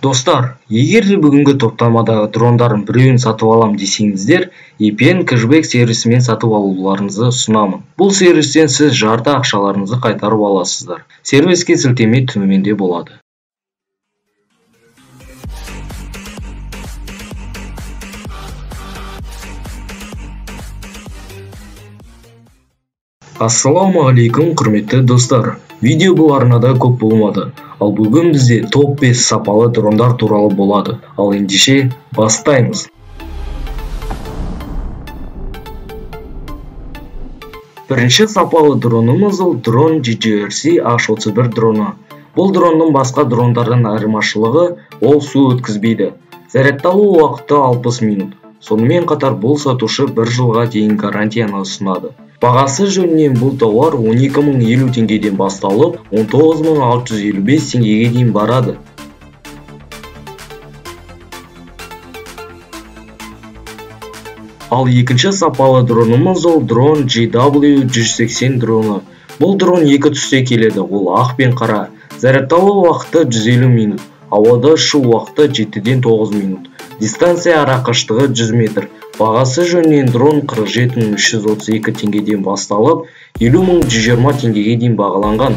Достар, егер де бүгінгі топтамадағы дрондардың біреуін сатып алам десеңіздер, EPN кэшбэк сервисімен сатып алуларыңызды ұсынамын. Бұл сервистен сіз жарты ақшаларыңызды қайтарып аласыздар. Сервиске сілтеме төменде болады. Ассалаумағалейкум, құрметті достар. Видео бұл арнада көп болмады. Ал бүгін бізде топ 5 сапалы дрондар туралы болады. Ал ендеше бастаймыз. Бірінші сапалы дронымыз ол дрон GJRC H31 дроны. Бұл дронның басқа дрондардан айырмашылығы ол су өткізбейді. Зарядталу уақыты 60 минут. Сонымен қатар бұл сатушы 1 жылға дейін гарантияны ұсынады. Бағасы жөнінен бұл тауар 12.050 теңгеден басталып, 19.655 теңгеге дейін барады. Ал екінші сапалы дронымыз ол дрон GW180 дроны. Бұл дрон екі түсте келеді, ол ақ пен қара. Зарядталу уақыты 150 минут, ауада ұшу уақыты 7-ден 9 минут. Дистанция арақашықтығы 100 метр. Бағасы жөнінен дрон 47.332 теңгеден басталып, 50.120 теңгеге дейін бағаланған.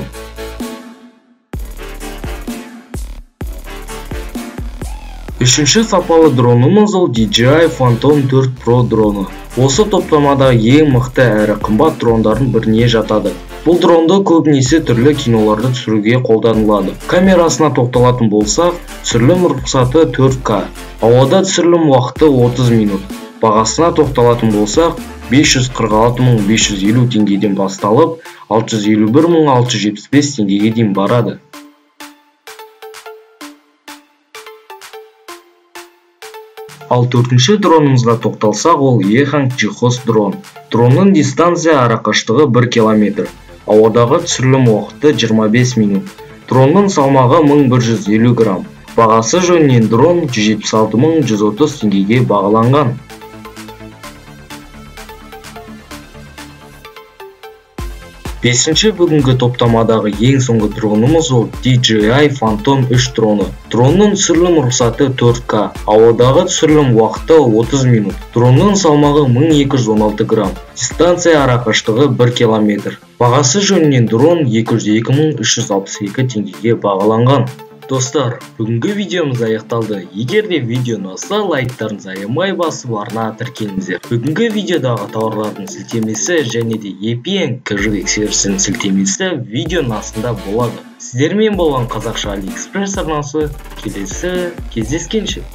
Үшінші сапалы дронымыз ол DJI Phantom 4 Pro дроны. Осы топтамада ең мықты әрі қымбат дрондардың біріне жатады. Бұл дронды көбінесе түрлі киноларды түсіруге қолданылады. Камерасына тоқталатын болсақ, түсірілім рұқсаты 4К, ауада түсірілім уақыты 30 минут. Бағасына тоқталатын болсақ, 546.550 теңгеден басталып, 651.675 теңгеге дейін барады. Ал төртінші дронымызға тоқталсақ, ол Ehang G-Host дрон. Дронның дистанция арақашықтығы 1 км. Ауадағы түсірілім уақыты 25 минут. Дронның салмағы 1150 грамм. Бағасы жөнінен дрон 176.130 теңгеге бағаланған. Бесінші бүгінгі топтамадағы ең соңғы дронымыз ол DJI Phantom 3 дроны. Дронның түсірілім рұқсаты 4К, ауадағы түсірілім уақыты 30 минут. Дронның салмағы 1216 грамм. Дистанция арақашықтығы 1 км. Бағасы жөнінен дрон 202.362 теңгеге бағаланған. Достар, бүгінгі видеомыз аяқталды. Егер де видео ұнаса, лайктарыңызды аямай басып арнага тіркеліңіздер. Бүгінгі видеодағы тауарлардың сілтемесі және де EPN кэшбэк сервисінің сілтемесі видеоның астында болады. Сіздермен болған қазақша AliExpress арнасы келесі кездескенше.